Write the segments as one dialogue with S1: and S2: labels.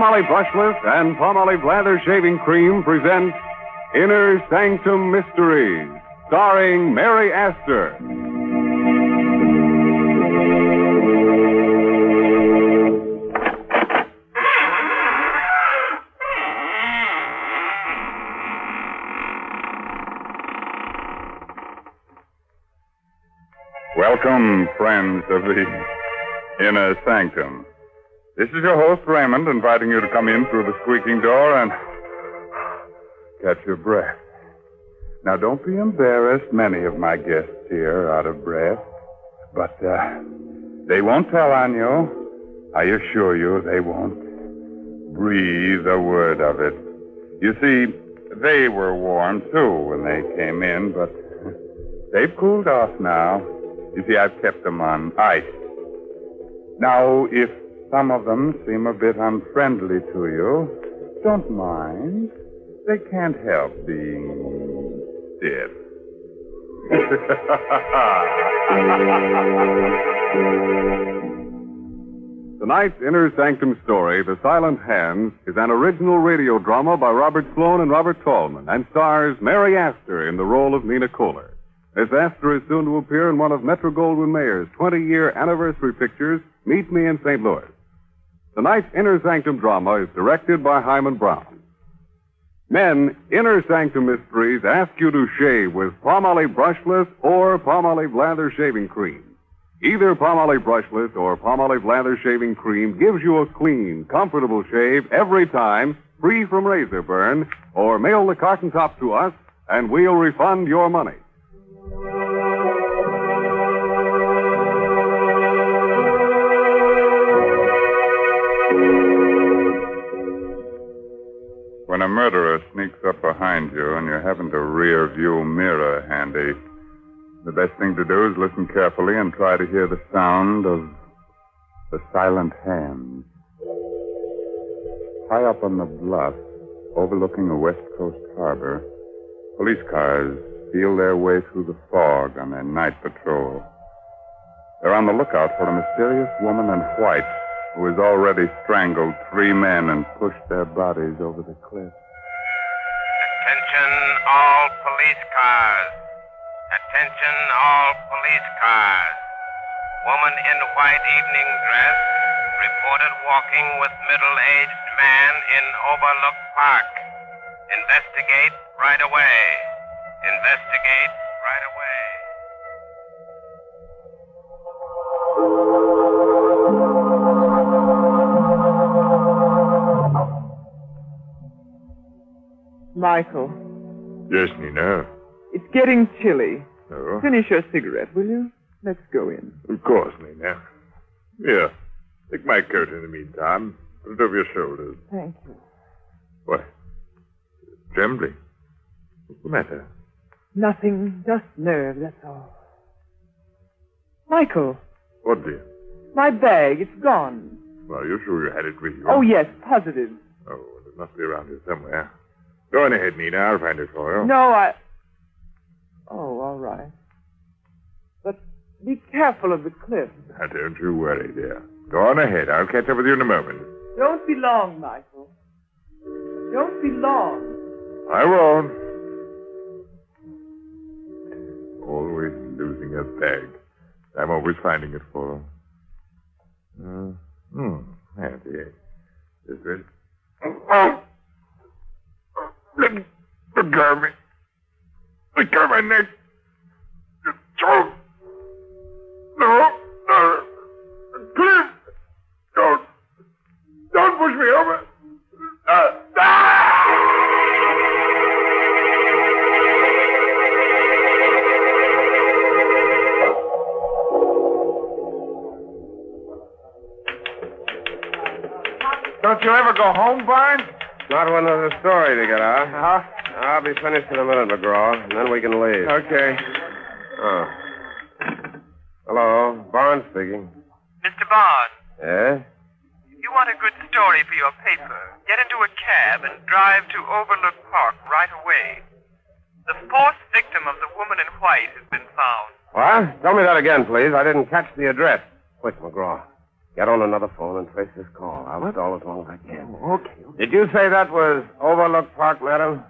S1: Palmolive Brushless and Palmolive Lather Shaving Cream present Inner Sanctum Mysteries, starring Mary Astor. Welcome, friends of the Inner Sanctum. This is your host, Raymond, inviting you to come in through the squeaking door and catch your breath. Now, don't be embarrassed. Many of my guests here are out of breath. But they won't tell on you. I assure you they won't breathe a word of it. You see, they were warm, too, when they came in, but they've cooled off now. You see, I've kept them on ice. Now, if some of them seem a bit unfriendly to you, don't mind. They can't help being stiff. Tonight's Inner Sanctum story, The Silent Hands, is an original radio drama by Robert Sloan and Robert Tallman and stars Mary Astor in the role of Nina Kohler. Miss Astor is soon to appear in one of Metro-Goldwyn-Mayer's 20-year anniversary pictures, Meet Me in St. Louis. Tonight's Inner Sanctum drama is directed by Hyman Brown. Men, Inner Sanctum Mysteries ask you to shave with Palmolive Brushless or Palmolive Lather Shaving Cream. Either Palmolive Brushless or Palmolive Lather Shaving Cream gives you a clean, comfortable shave every time, free from razor burn, or mail the carton top to us, and we'll refund your money. When a murderer sneaks up behind you and you haven't a rear view mirror handy, the best thing to do is listen carefully and try to hear the sound of the silent hands. High up on the bluff, overlooking a West Coast harbor, police cars feel their way through the fog on their night patrol. They're on the lookout for a mysterious woman in white who has already strangled 3 men and pushed their bodies over the cliff.
S2: Attention all police cars. Attention all police cars. Woman in white evening dress reported walking with middle-aged man in Overlook Park. Investigate right away. Investigate right away.
S3: Michael.
S4: Yes, Nina.
S3: It's getting chilly.
S4: Oh?
S3: Finish your cigarette, will you? Let's go in.
S4: Of course, Nina. Here, take my coat in the meantime. Put it over your shoulders.
S3: Thank you.
S4: What? Trembling? What's the matter?
S3: Nothing, just nerves, that's all. Michael.
S4: What, dear?
S3: My bag, it's gone.
S4: Well, are you sure you had it with you?
S3: Oh, yes, positive.
S4: Oh, well, it must be around here somewhere. Go on ahead, Nina. I'll find it for you.
S3: No, Oh, all right. But be careful of the cliff.
S4: Now, don't you worry, dear. Go on ahead. I'll catch up with you in a moment.
S3: Don't be long, Michael. Don't be long.
S4: I won't. Always losing a bag. I'm always finding it for her. There it is. Is it? Oh! Let go of me. Let go of my neck. Don't. No. Please. Don't push me over.
S5: Don't you ever go home, Barnes?
S6: Not when there's a story to get out. I'll be finished in a minute, McGraw, and then we can leave.
S5: Okay.
S6: Oh. Hello, Barnes speaking.
S2: Mr. Barnes,
S6: Yeah?
S2: you want a good story for your paper. Get into a cab and drive to Overlook Park right away. The 4th victim of the woman in white has been found.
S6: What? Tell me that again, please. I didn't catch the address. Quick, McGraw. Get on another phone and trace this call. I'll stall as long as I can.
S3: Oh, okay.
S6: Did you say that was Overlook Park, madam?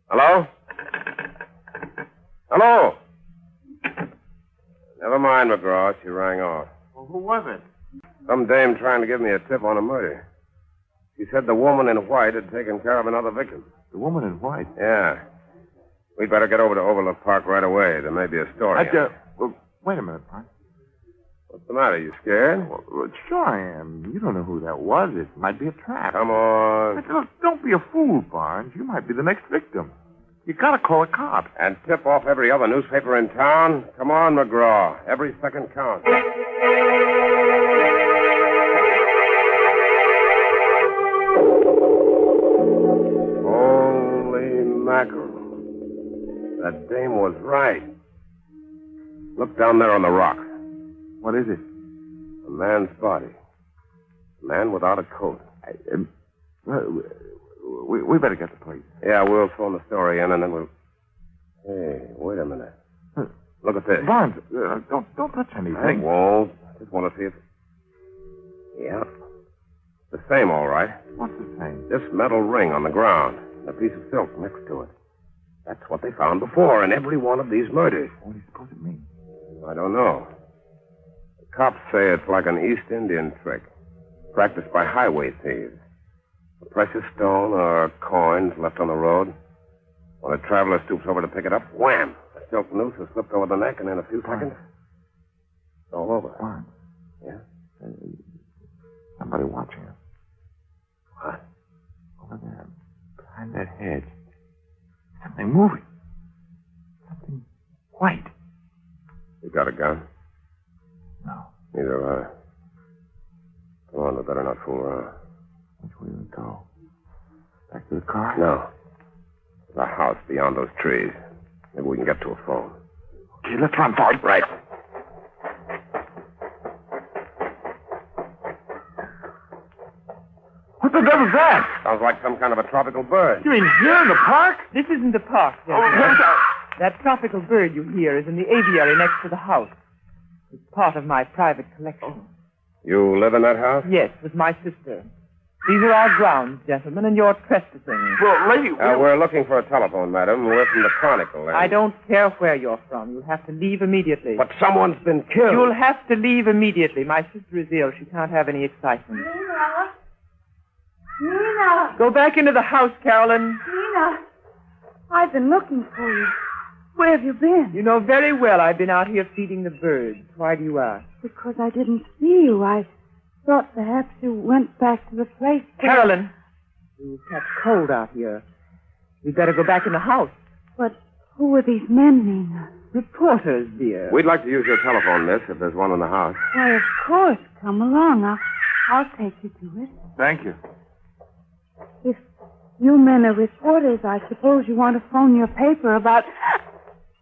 S6: Hello? Hello? Never mind, McGraw. She rang off.
S3: Well, who was it?
S6: Some dame trying to give me a tip on a murder. She said the woman in white had taken care of another victim.
S4: The woman in white?
S6: Yeah. We'd better get over to Overlook Park right away. There may be a story.
S4: Well, wait a minute, Park.
S6: What's the matter? You scared?
S4: Well, sure I am. You don't know who that was. It might be a trap.
S6: Come on.
S4: Look, don't be a fool, Barnes. You might be the next victim. You gotta call a cop.
S6: And tip off every other newspaper in town? Come on, McGraw. Every second counts. Holy mackerel. That dame was right. Look down there on the rock.
S4: What is it?
S6: A man's body. A man without a coat.
S4: We better get the police.
S6: Yeah, we'll phone the story in and then we'll... Hey, wait a minute. Look at this.
S4: Barnes, don't touch anything.
S6: I won't. Just want to see if... Yeah. The same, all right.
S4: What's the same?
S6: This metal ring on the ground. And a piece of silk next to it. That's what they found before in every one of these murders.
S4: What do you suppose it means?
S6: I don't know. The cops say it's like an East Indian trick. Practiced by highway thieves. A precious stone or coins left on the road. When a traveler stoops over to pick it up, wham! A silk noose is slipped over the neck, and in a few seconds, it's all over.
S4: Barnes.
S6: Yeah?
S4: Somebody watching us.
S6: What?
S4: Over there. Behind that hedge. Something moving. Something white.
S6: You got a gun?
S4: No.
S6: Neither have I. Come on, we better not fool around.
S4: Which way do we go? Back to the car?
S6: No. There's a house beyond those trees. Maybe we can get to a phone.
S4: Okay, let's run for it.
S6: Right.
S4: What the devil's that?
S6: Sounds like some kind of a tropical bird.
S4: You mean here in the park?
S3: This isn't the park, gentlemen. That tropical bird you hear is in the aviary next to the house. It's part of my private collection.
S6: You live in that house?
S3: Yes, with my sister. These are our grounds, gentlemen, and you're trespassing.
S4: Well, lady...
S6: We're looking for a telephone, madam. We're from the Chronicle.
S3: I don't care where you're from. You'll have to leave immediately.
S6: But someone's been killed.
S3: You'll have to leave immediately. My sister is ill. She can't have any excitement.
S7: Nina!
S3: Go back into the house, Carolyn.
S7: Nina! I've been looking for you. Where have you been?
S3: You know very well I've been out here feeding the birds. Why do you ask?
S7: Because I didn't see you. I thought perhaps you went back to the place where...
S3: Carolyn! You catch cold out here. We'd better go back in the house.
S7: But who are these men, Nina?
S3: Reporters, dear.
S6: We'd like to use your telephone, miss, if there's one in the house.
S7: Why, of course. Come along. I'll take you to it.
S4: Thank you.
S7: If you men are reporters, I suppose you want to phone your paper about...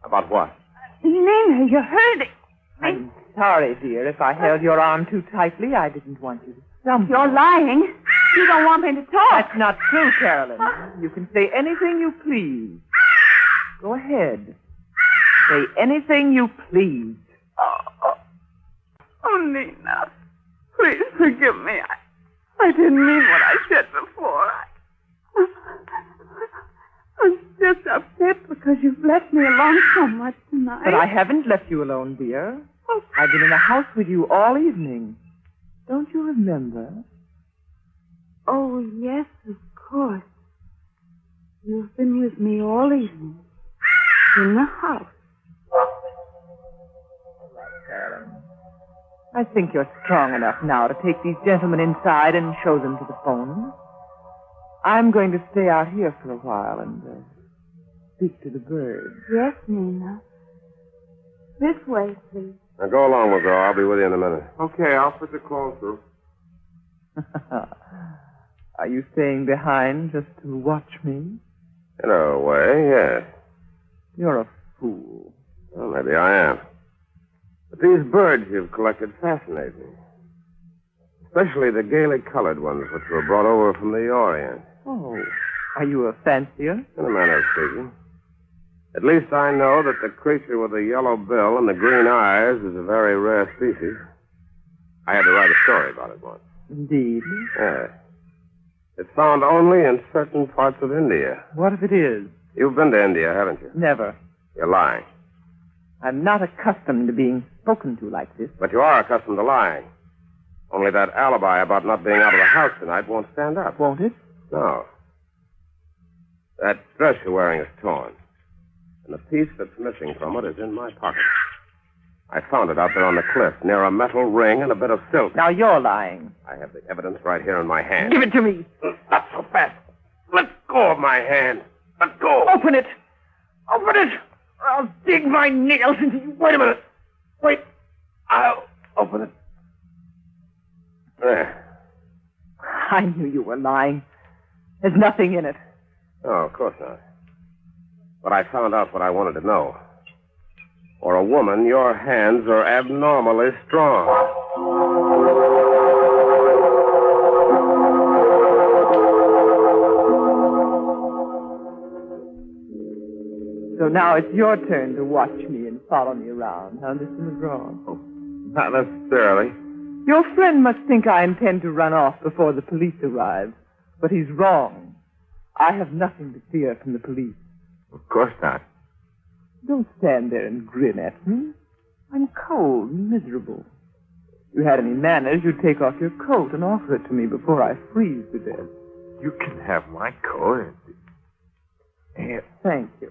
S6: About what?
S7: Nina, you're hurting.
S3: I'm sorry, dear. If I held your arm too tightly, I didn't want you to stumble.
S7: You're lying. You don't want me to talk.
S3: That's not true, Carolyn. You can say anything you please. Go ahead. Say anything you please.
S7: Oh, Nina. Please forgive me. I didn't mean what I said before. I'm just upset because you've left me alone so much tonight.
S3: But I haven't left you alone, dear. I've been in the house with you all evening. Don't you remember?
S7: Oh, yes, of course. You've been with me all evening. In the house.
S3: Carolyn. I think you're strong enough now to take these gentlemen inside and show them to the phone. I'm going to stay out here for a while and speak to the birds.
S7: Yes, Nina. This way, please.
S6: Now go along, McGraw. I'll be with you in a minute.
S4: Okay, I'll put the call through.
S3: Are you staying behind just to watch me?
S6: In a way, yes.
S3: You're a fool.
S6: Well, maybe I am. But these birds you've collected fascinate me. Especially the gaily colored ones which were brought over from the Orient.
S3: Oh, are you a fancier?
S6: In a manner of speaking. At least I know that the creature with the yellow bill and the green eyes is a very rare species. I had to write a story about it once.
S3: Indeed.
S6: Yeah. It's found only in certain parts of India.
S3: What if it is?
S6: You've been to India, haven't you?
S3: Never.
S6: You're lying.
S3: I'm not accustomed to being spoken to like this.
S6: But you are accustomed to lying. Only that alibi about not being out of the house tonight won't stand up.
S3: Won't it?
S6: No. That dress you're wearing is torn. And the piece that's missing from it is in my pocket. I found it out there on the cliff, near a metal ring and a bit of silk.
S3: Now you're lying.
S6: I have the evidence right here in my hand.
S3: Give it to me.
S6: Not so fast. Let go of my hand. Let go.
S3: Open it. Open it. I'll dig my nails into you.
S6: Wait a minute. Wait. I'll open it. There.
S3: I knew you were lying. There's nothing in it.
S6: No, of course not. But I found out what I wanted to know. For a woman, your hands are abnormally strong.
S3: So now it's your turn to watch me and follow me around, huh, Mr. McGraw?
S4: Oh, not necessarily.
S3: Your friend must think I intend to run off before the police arrive. But he's wrong. I have nothing to fear from the police.
S4: Of course not.
S3: Don't stand there and grin at me. I'm cold and miserable. If you had any manners, you'd take off your coat and offer it to me before I freeze to death.
S4: You can have my coat. Here.
S3: Thank you.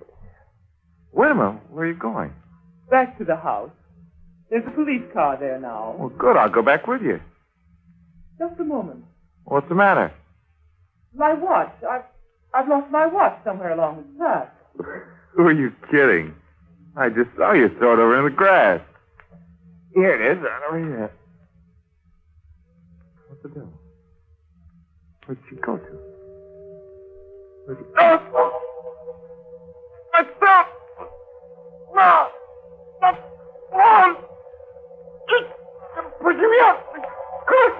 S4: Wait a minute. Where are you going?
S3: Back to the house. There's a police car there now.
S4: Well, good. I'll go back with you.
S3: Just a moment.
S4: What's the matter?
S3: My watch. I've lost my watch somewhere along the path.
S4: Who are you kidding? I just saw you throw it over in the grass. Here it is, right over here. What's the devil? Where'd she go to? Where'd she... Oh! My stuff! No! That's wrong! Just pushing me up! Quick!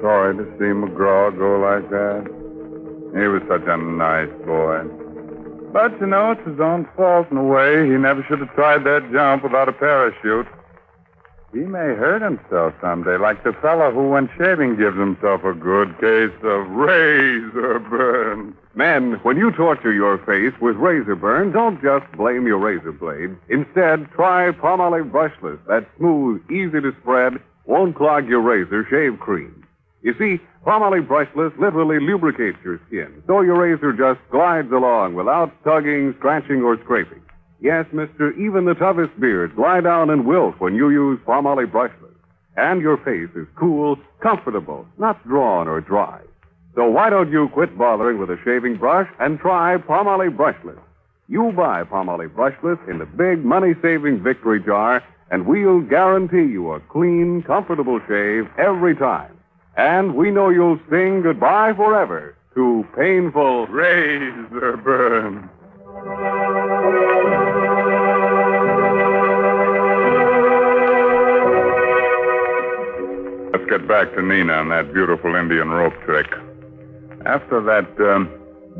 S1: Sorry to see McGraw go like that. He was such a nice boy. But, you know, it's his own fault in a way. He never should have tried that jump without a parachute. He may hurt himself someday, like the fellow who, when shaving, gives himself a good case of razor burn.
S8: Men, when you torture your face with razor burn, don't just blame your razor blade. Instead, try Palmolive Brushless. That smooth, easy to spread, won't clog your razor shave cream. You see, Palmolive Brushless literally lubricates your skin, so your razor just glides along without tugging, scratching, or scraping. Yes, mister, even the toughest beards glide down and wilt when you use Palmolive Brushless. And your face is cool, comfortable, not drawn or dry. So why don't you quit bothering with a shaving brush and try Palmolive Brushless? You buy Palmolive Brushless in the big money-saving Victory jar, and we'll guarantee you a clean, comfortable shave every time. And we know you'll sing goodbye forever to painful
S1: razor burn. Let's get back to Nina and that beautiful Indian rope trick. After that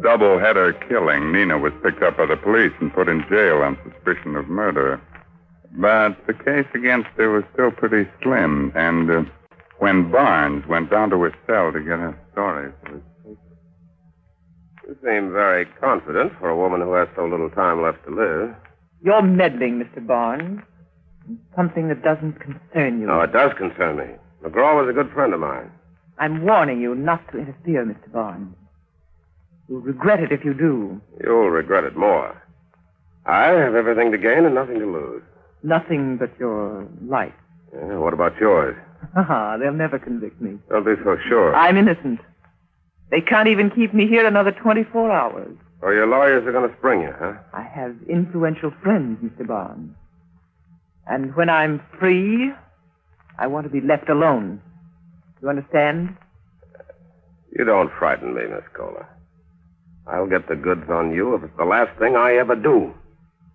S1: double-header killing, Nina was picked up by the police and put in jail on suspicion of murder. But the case against her was still pretty slim, and when Barnes went down to his cell to get her story for his paper.
S6: You seem very confident for a woman who has so little time left to live.
S3: You're meddling, Mr. Barnes. Something that doesn't concern you.
S6: No, it does concern me. McGraw was a good friend of mine.
S3: I'm warning you not to interfere, Mr. Barnes. You'll regret it if you do.
S6: You'll regret it more. I have everything to gain and nothing to lose.
S3: Nothing but your life.
S6: Yeah, what about yours?
S3: They'll never convict me.
S6: Don't be so sure.
S3: I'm innocent. They can't even keep me here another 24 hours.
S6: So your lawyers are going to spring you, huh?
S3: I have influential friends, Mr. Barnes. And when I'm free, I want to be left alone. You understand?
S6: You don't frighten me, Miss Kohler. I'll get the goods on you if it's the last thing I ever do.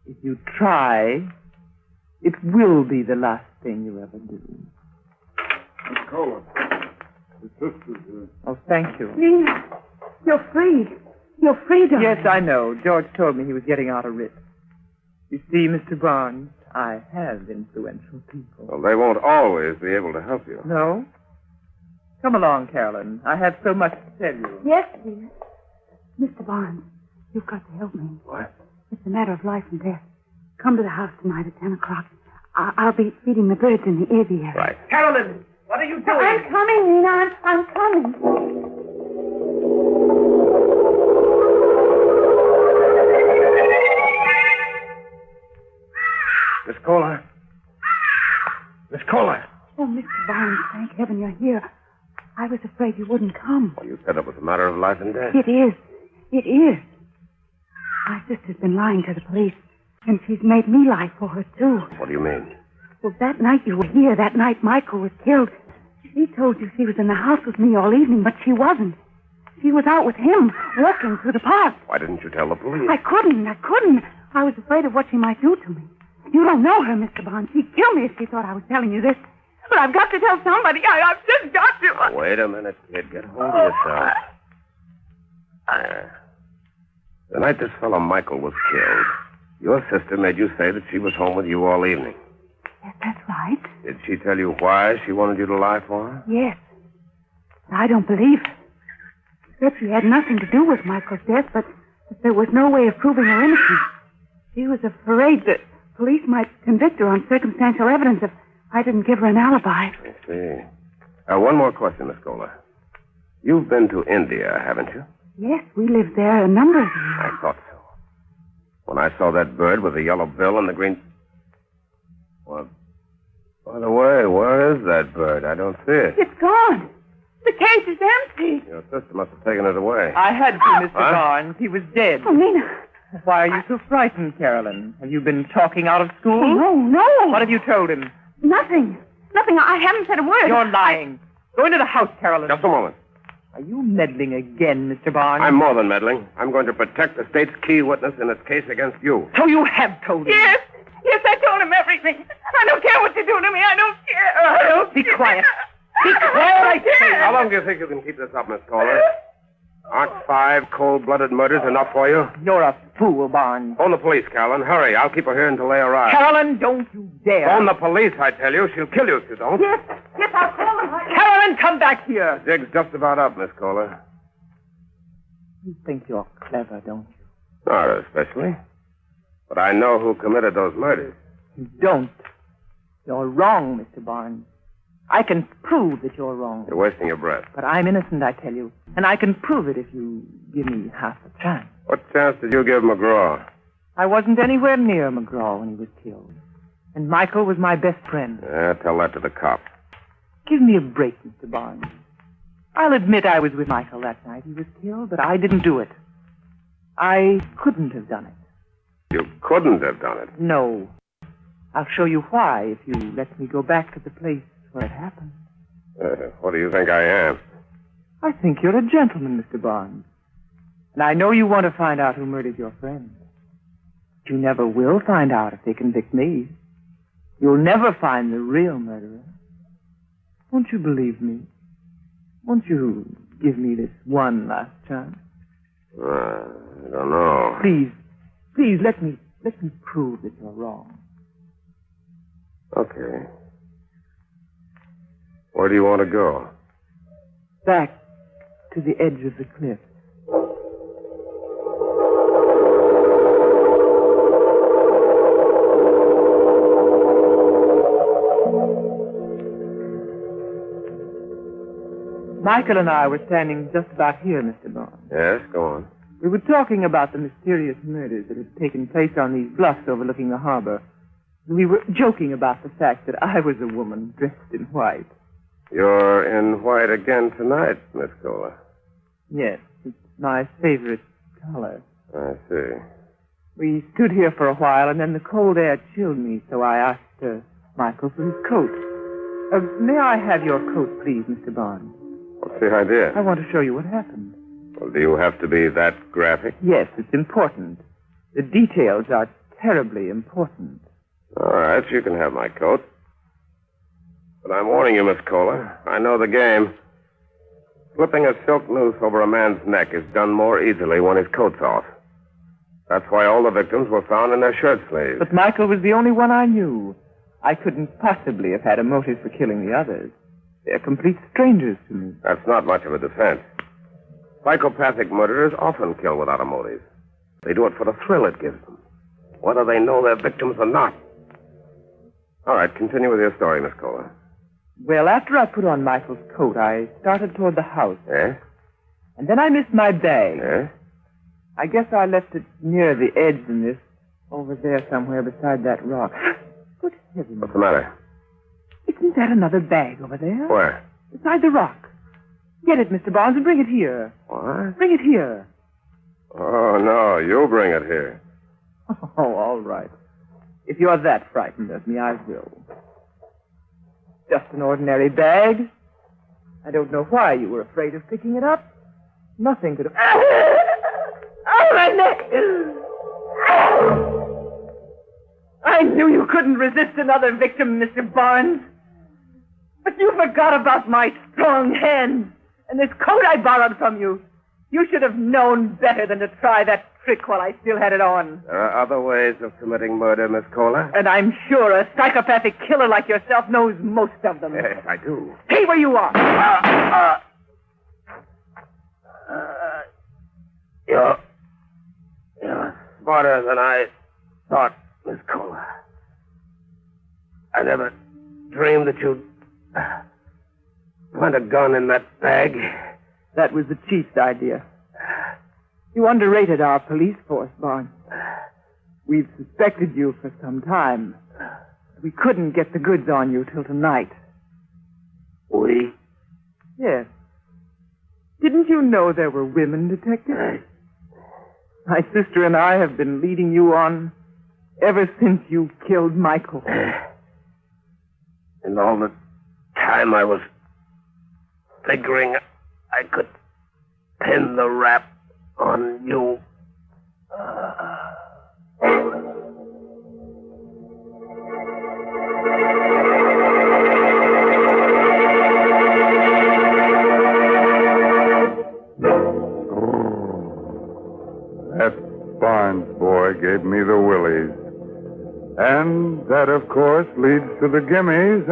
S3: If you try, it will be the last thing you ever do.
S1: Miss Kohler, the sister's here.
S3: Oh, thank you.
S7: Nina. You're free. You're free, darling.
S3: Yes, I know. George told me he was getting out a writ. You see, Mr. Barnes, I have influential people.
S6: Well, they won't always be able to help you.
S3: No? Come along, Carolyn. I have so much to tell you.
S7: Yes, dear. Mr. Barnes, you've got to help me.
S6: What?
S7: It's a matter of life and death. Come to the house tonight at 10 o'clock. I'll be feeding the birds in the aviary.
S6: Right.
S3: Carolyn, what are you doing?
S7: I'm coming, Nina. I'm coming.
S6: Miss Kohler. Miss Kohler.
S7: Oh, Mr. Barnes, thank heaven you're here. I was afraid you wouldn't come.
S6: Well, you said it was a matter of life and death.
S7: It is. It is. My sister's been lying to the police, and she's made me lie for her, too.
S6: What do you mean?
S7: Well, that night you were here, that night Michael was killed, she told you she was in the house with me all evening, but she wasn't. She was out with him, walking through the park.
S6: Why didn't you tell the police?
S7: I couldn't. I was afraid of what she might do to me. You don't know her, Mr. Barnes. She'd kill me if she thought I was telling you this. But I've got to tell somebody. I've just got to.
S6: Wait a minute, kid. Get hold of yourself. The night this fellow Michael was killed, your sister made you say that she was home with you all evening.
S7: Yes, that's right.
S6: Did she tell you why she wanted you to lie for her?
S7: Yes. I don't believe her. She said she had nothing to do with Michael's death, but there was no way of proving her innocence. She was afraid that police might convict her on circumstantial evidence if I didn't give her an alibi.
S6: I see. One more question, Miss Kohler. You've been to India, haven't you?
S7: Yes, we lived there a number of years.
S6: I thought so. When I saw that bird with the yellow bill and the green... Well, by the way, where is that bird? I don't see it.
S7: It's gone. The cage is empty.
S6: Your sister must have taken it away.
S3: I had to, Mr. Barnes. He was dead.
S7: Oh, Nina.
S3: Why are you so frightened, Carolyn? Have you been talking out of school?
S7: Oh, no.
S3: What have you told him?
S7: Nothing. I haven't said a word.
S3: You're lying. Go into the house, Carolyn.
S6: Just a moment.
S3: Are you meddling again, Mr. Barnes?
S6: I'm more than meddling. I'm going to protect the state's key witness in its case against you.
S3: So you have told him?
S7: Yes, I told him everything. I don't care what you do to me. I don't care.
S3: Be quiet. Be quiet, I say.
S6: How long do you think you can keep this up, Miss Kohler? Aren't 5 cold-blooded murders enough for you?
S3: You're a fool, Barnes.
S6: Phone the police, Carolyn. Hurry. I'll keep her here until they arrive.
S3: Carolyn, don't you dare.
S6: Phone the police, I tell you. She'll kill you if you don't.
S7: Yes, I'll call them.
S3: Carolyn, come back here.
S6: The jig's just about up, Miss Kohler.
S3: You think you're clever, don't you?
S6: Not especially. But I know who committed those murders.
S3: You don't. You're wrong, Mr. Barnes. I can prove that you're wrong.
S6: You're wasting your breath.
S3: But I'm innocent, I tell you. And I can prove it if you give me half a chance.
S6: What chance did you give McGraw?
S3: I wasn't anywhere near McGraw when he was killed. And Michael was my best friend.
S6: Yeah, tell that to the cops.
S3: Give me a break, Mr. Barnes. I'll admit I was with Michael that night he was killed, but I didn't do it. I couldn't have done it.
S6: You couldn't have done it.
S3: No. I'll show you why if you let me go back to the place where it happened.
S6: What do you think I am?
S3: I think you're a gentleman, Mr. Barnes. And I know you want to find out who murdered your friend. But you never will find out if they convict me. You'll never find the real murderer. Won't you believe me? Won't you give me this one last chance?
S6: I don't know.
S3: Please, let me prove that you're wrong.
S6: Okay. Where do you want to go?
S3: Back to the edge of the cliff. Michael and I were standing just about here, Mr. Barnes.
S6: Yes, go on.
S3: We were talking about the mysterious murders that had taken place on these bluffs overlooking the harbor. We were joking about the fact that I was a woman dressed in white.
S6: You're in white again tonight, Miss Kohler.
S3: Yes, it's my favorite color.
S6: I see.
S3: We stood here for a while, and then the cold air chilled me, so I asked Michael for his coat. May I have your coat, please, Mr. Barnes?
S6: What's the idea?
S3: I want to show you what happened.
S6: Well, do you have to be that graphic?
S3: Yes, it's important. The details are terribly important.
S6: All right, you can have my coat. But I'm warning you, Miss Kohler. I know the game. Slipping a silk noose over a man's neck is done more easily when his coat's off. That's why all the victims were found in their shirt sleeves.
S3: But Michael was the only one I knew. I couldn't possibly have had a motive for killing the others. They're complete strangers to me.
S6: That's not much of a defense. Psychopathic murderers often kill without a motive. They do it for the thrill it gives them, whether they know their victims or not. All right, continue with your story, Miss Kohler.
S3: Well, after I put on Michael's coat, I started toward the house.
S6: Yes?
S3: And then I missed my bag.
S6: Yes?
S3: I guess I left it near the edge in this, over there somewhere beside that rock. Good heavens.
S6: What's the matter?
S3: Isn't that another bag over there?
S6: Where?
S3: Beside the rock. Get it, Mr. Barnes, and bring it here.
S6: What?
S3: Bring it here.
S6: Oh, no, you bring it here.
S3: Oh, all right. If you're that frightened of me, I will. Just an ordinary bag. I don't know why you were afraid of picking it up. Nothing could have... Oh, my neck! I knew you couldn't resist another victim, Mr. Barnes. But you forgot about my strong hands and this coat I borrowed from you. You should have known better than to try that trick while I still had it on.
S6: There are other ways of committing murder, Miss Kohler.
S3: And I'm sure a psychopathic killer like yourself knows most of them.
S6: Yes, I do.
S3: Stay where you are.
S6: You're smarter than I thought, Miss Kohler. I never dreamed that you'd plant a gun in that bag.
S3: That was the chief's idea. You underrated our police force, Barnes. We've suspected you for some time. We couldn't get the goods on you till tonight.
S6: We?
S3: Yes. Didn't you know there were women detectives? My sister and I have been leading you on ever since you killed Michael.
S6: And all the time I was figuring I could pin the rap on you.
S1: That Barnes boy gave me the willies. And that, of course, leads to the gimmies.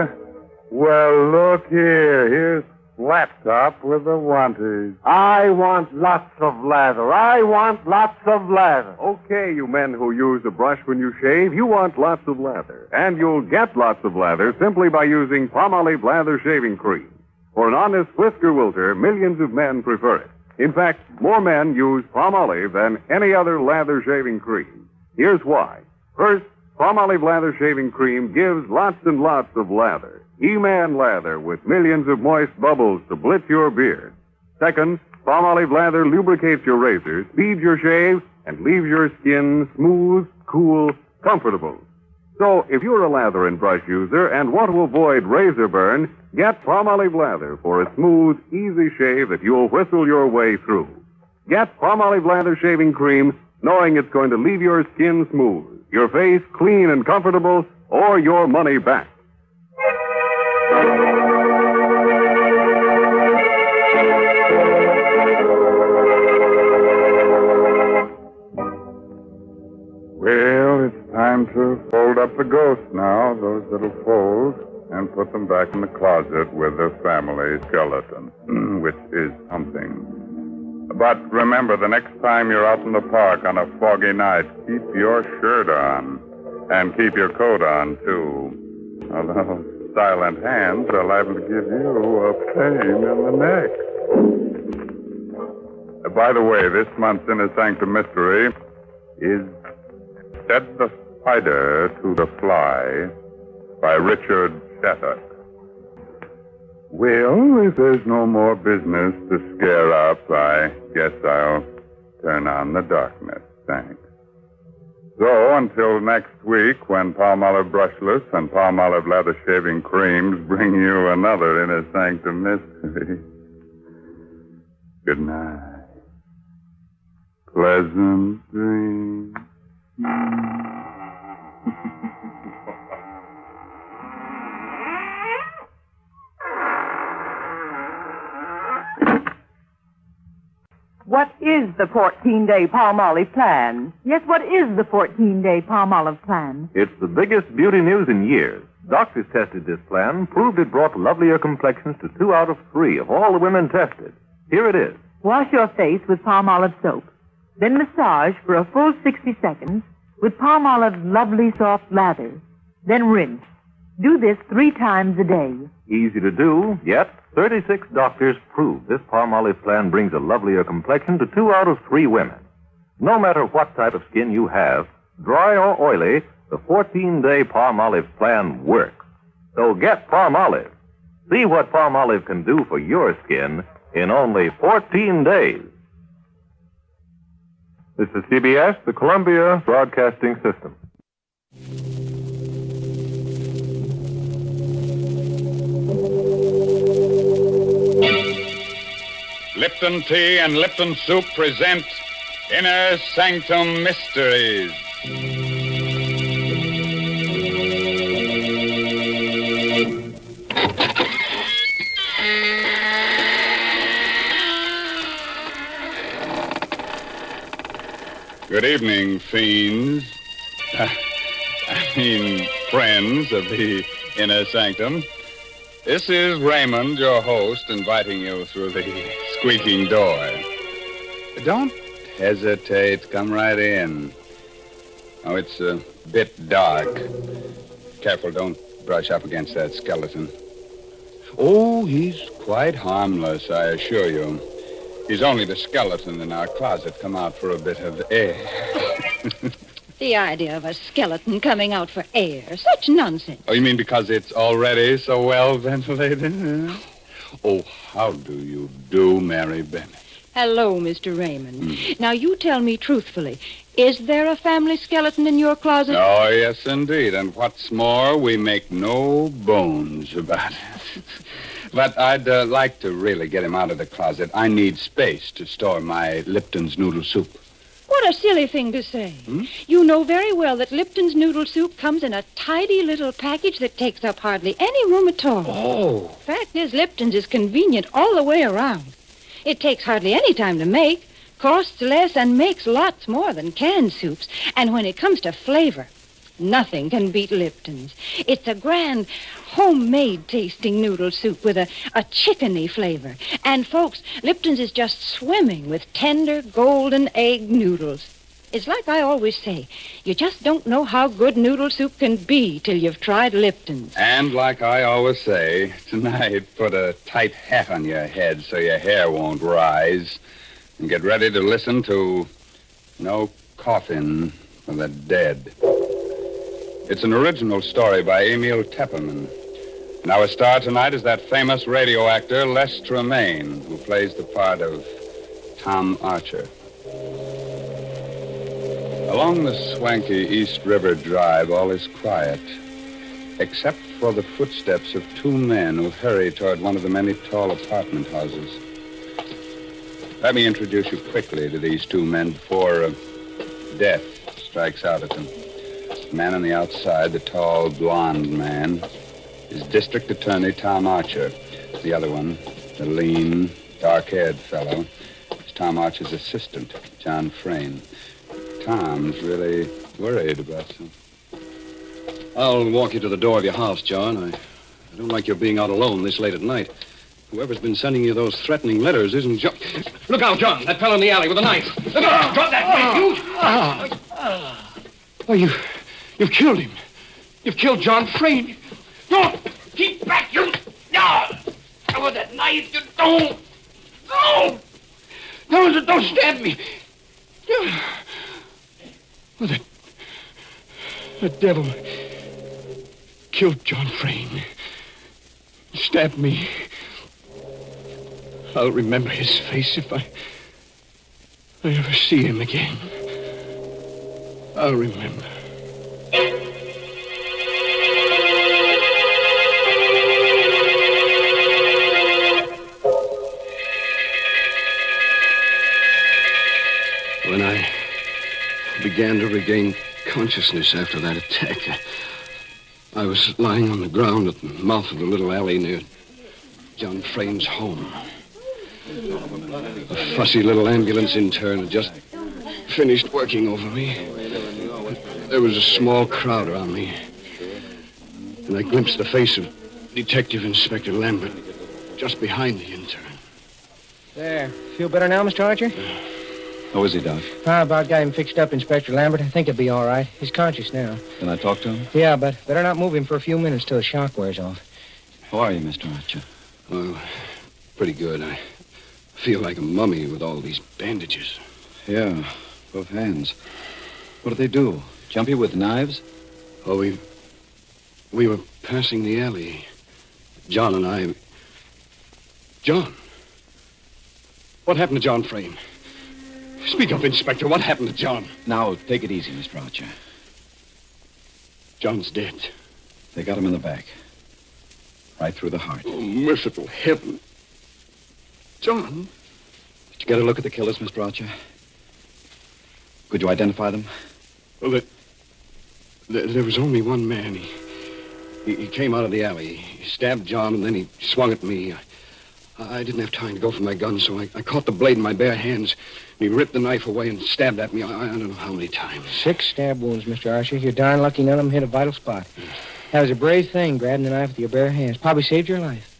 S1: Well, look here. Here's Flat Top with the wanties.
S5: I want lots of lather. I want lots of lather.
S8: Okay, you men who use a brush when you shave, you want lots of lather. And you'll get lots of lather simply by using Palmolive Lather Shaving Cream. For an honest whisker wilter, millions of men prefer it. In fact, more men use Palmolive than any other lather shaving cream. Here's why. First, Palmolive Lather Shaving Cream gives lots and lots of lather. He-Man lather with millions of moist bubbles to blitz your beard. Second, Palmolive Lather lubricates your razor, speeds your shave, and leaves your skin smooth, cool, comfortable. So, if you're a lather and brush user and want to avoid razor burn, get Palmolive Lather for a smooth, easy shave that you'll whistle your way through. Get Palmolive Lather Shaving Cream knowing it's going to leave your skin smooth, your face clean and comfortable, or your money back.
S1: Well, it's time to fold up the ghosts now, those little folds, and put them back in the closet with the family skeleton, which is something. But remember, the next time you're out in the park on a foggy night, keep your shirt on. And keep your coat on, too. Although silent hands are liable to give you a pain in the neck. By the way, this month's Inner Sanctum Mystery is Said the Spider to the Fly by Richard Shattuck. Well, if there's no more business to scare up, I guess I'll turn on the darkness. Thanks. So, until next week, when Palmolive Brushless and Palmolive Lather Shaving Creams bring you another Inner Sanctum Mystery. Good night. Pleasant dreams.
S3: What is the 14-day Palmolive plan? Yes, what is the 14-day Palmolive plan?
S9: It's the biggest beauty news in years. Doctors tested this plan, proved it brought lovelier complexions to 2 out of 3 of all the women tested. Here it is.
S3: Wash your face with Palmolive soap. Then massage for a full 60 seconds with Palmolive's lovely soft lather. Then rinse. Do this 3 times a day.
S9: Easy to do, yet 36 doctors prove this Palmolive plan brings a lovelier complexion to 2 out of 3 women. No matter what type of skin you have, dry or oily, the 14-day Palmolive plan works. So get Palmolive. See what Palmolive can do for your skin in only 14 days. This is CBS, the Columbia Broadcasting System.
S1: Lipton Tea and Lipton Soup present Inner Sanctum Mysteries. Good evening, fiends. Friends of the Inner Sanctum. This is Raymond, your host, inviting you through the squeaking door. Don't hesitate. Come right in. Oh, it's a bit dark. Careful, don't brush up against that skeleton. Oh, he's quite harmless, I assure you. He's only the skeleton in our closet come out for a bit of air.
S10: The idea of a skeleton coming out for air. Such nonsense.
S1: Oh, you mean because it's already so well ventilated? Oh, how do you do, Mary Bennett?
S10: Hello, Mr. Raymond. Now, you tell me truthfully, is there a family skeleton in your closet?
S1: Oh, yes, indeed. And what's more, we make no bones about it. But I'd like to really get him out of the closet. I need space to store my Lipton's noodle soup.
S10: What a silly thing to say. You know very well that Lipton's noodle soup comes in a tidy little package that takes up hardly any room at all.
S1: Oh.
S10: Fact is, Lipton's is convenient all the way around. It takes hardly any time to make, costs less, and makes lots more than canned soups. And when it comes to flavor, nothing can beat Lipton's. It's a grand, homemade tasting noodle soup with a chickeny flavor. And, folks, Lipton's is just swimming with tender, golden egg noodles. It's like I always say, you just don't know how good noodle soup can be till you've tried Lipton's.
S1: And like I always say, tonight, put a tight hat on your head so your hair won't rise. And get ready to listen to No Coffin for the Dead. It's an original story by Emil Tepperman. And our star tonight is that famous radio actor, Les Tremaine, who plays the part of Tom Archer. Along the swanky East River Drive, all is quiet, except for the footsteps of 2 men who hurry toward one of the many tall apartment houses. Let me introduce you quickly to these 2 men before death strikes out at them. The man on the outside, the tall, blonde man, is District Attorney Tom Archer. The other one, the lean, dark-haired fellow, is Tom Archer's assistant, John Frayne. Tom's really worried about something.
S11: I'll walk you to the door of your house, John. I don't like your being out alone this late at night. Whoever's been sending you those threatening letters isn't John. Look out, John. That fellow in the alley with a knife. Look out. Drop that knife, you. Oh, you've killed him. You've killed John Frayne. Don't! Keep back, you! No! With that knife, you don't! No! Don't stab me! Well, the devil killed John Frayne. Stabbed me. I'll remember his face if I ever see him again. I'll remember. When I began to regain consciousness after that attack, I was lying on the ground at the mouth of the little alley near John Frayne's home. A fussy little ambulance intern had just finished working over me. There was a small crowd around me. And I glimpsed the face of Detective Inspector Lambert just behind the intern.
S12: There. Feel better now, Mr. Archer?
S13: How is he, Doc?
S12: I about got him fixed up, Inspector Lambert. I think he'll be all right. He's conscious now.
S13: Can I talk to him?
S12: Yeah, but better not move him for a few minutes till the shock wears off.
S13: How are you, Mr. Archer?
S11: Oh, pretty good. I feel like a mummy with all these bandages.
S13: Yeah, both hands. What did they do? Jump you with knives?
S11: Oh, we were passing the alley. John and I... John? What happened to John Frayne? Speak up, Inspector. What happened to John?
S13: Now, take it easy, Mr. Archer.
S11: John's dead.
S13: They got him in the back. Right through the heart.
S11: Oh, merciful heaven. John?
S13: Did you get a look at the killers, Mr. Archer? Could you identify them?
S11: Well, there was only one man. He came out of the alley. He stabbed John, and then he swung at me. I didn't have time to go for my gun, so I caught the blade in my bare hands. He ripped the knife away and stabbed at me. I don't know how many times.
S12: 6 stab wounds, Mr. Archer. You're darn lucky none of them hit a vital spot. That was a brave thing, grabbing the knife with your bare hands. Probably saved your life.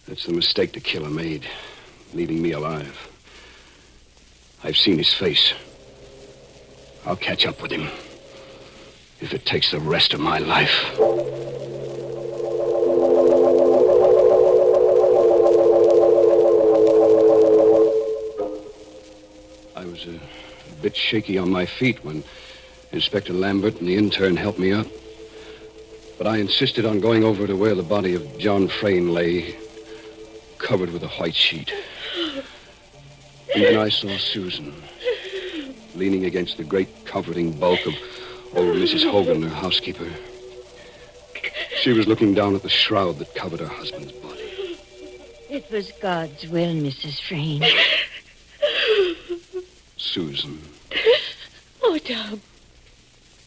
S11: That's the mistake the killer made, leaving me alive. I've seen his face. I'll catch up with him, if it takes the rest of my life. I was a bit shaky on my feet when Inspector Lambert and the intern helped me up. But I insisted on going over to where the body of John Frayne lay, covered with a white sheet. And then I saw Susan, leaning against the great comforting bulk of old Mrs. Hogan, her housekeeper. She was looking down at the shroud that covered her husband's body.
S14: It was God's will, Mrs. Frayne.
S11: Susan.
S14: Oh, Tom.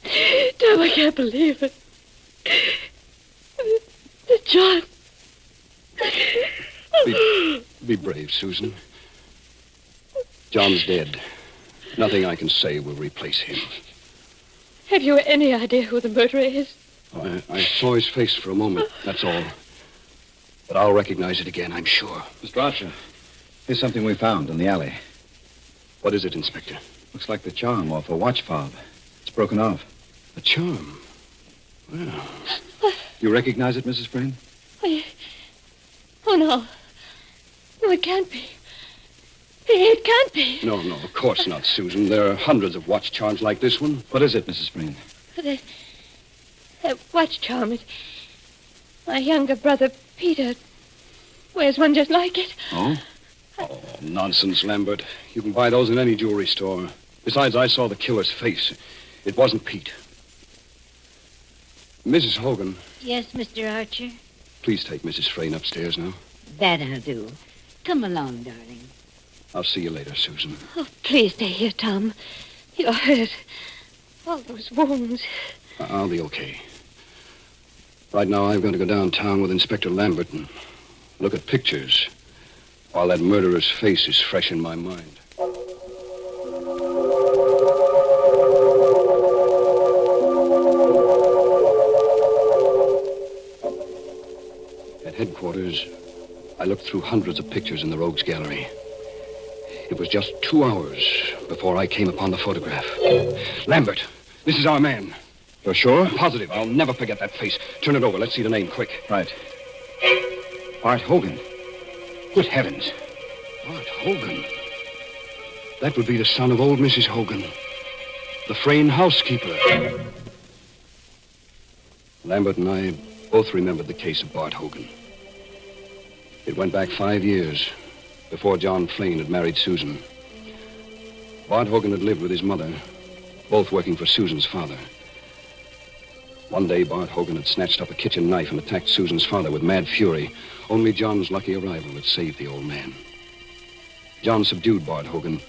S14: Tom, I can't believe it. John.
S11: Be brave, Susan. John's dead. Nothing I can say will replace him.
S14: Have you any idea who the murderer is?
S11: I saw his face for a moment, that's all. But I'll recognize it again, I'm sure.
S13: Mr. Archer, here's something we found in the alley.
S11: What is it, Inspector?
S13: Looks like the charm off a watch fob. It's broken off.
S11: A charm? Well...
S13: You recognize it, Mrs. Frayne?
S14: Oh, no. No, it can't be. It can't be.
S11: No, of course not, Susan. There are hundreds of watch charms like this one.
S13: What is it, Mrs. Frayne?
S14: That watch charm. My younger brother, Peter, wears one just like it.
S13: Oh?
S11: Oh, nonsense, Lambert. You can buy those in any jewelry store. Besides, I saw the killer's face. It wasn't Pete. Mrs. Hogan.
S14: Yes, Mr. Archer?
S11: Please take Mrs. Frayne upstairs now.
S14: That I'll do. Come along, darling.
S11: I'll see you later, Susan.
S14: Oh, please stay here, Tom. You're hurt. All those wounds.
S11: I'll be okay. Right now, I'm going to go downtown with Inspector Lambert and look at pictures while that murderer's face is fresh in my mind. At headquarters, I looked through hundreds of pictures in the Rogues Gallery. It was just 2 hours before I came upon the photograph. Lambert, this is our man.
S13: You're sure?
S11: Positive. I'll never forget that face. Turn it over. Let's see the name, quick.
S13: Right. Bart Hogan. Good heavens.
S11: Bart Hogan? That would be the son of old Mrs. Hogan, the Frayne housekeeper. Lambert and I both remembered the case of Bart Hogan. It went back 5 years before John Frayne had married Susan. Bart Hogan had lived with his mother, both working for Susan's father. One day, Bart Hogan had snatched up a kitchen knife and attacked Susan's father with mad fury. Only John's lucky arrival had saved the old man. John subdued Bart Hogan.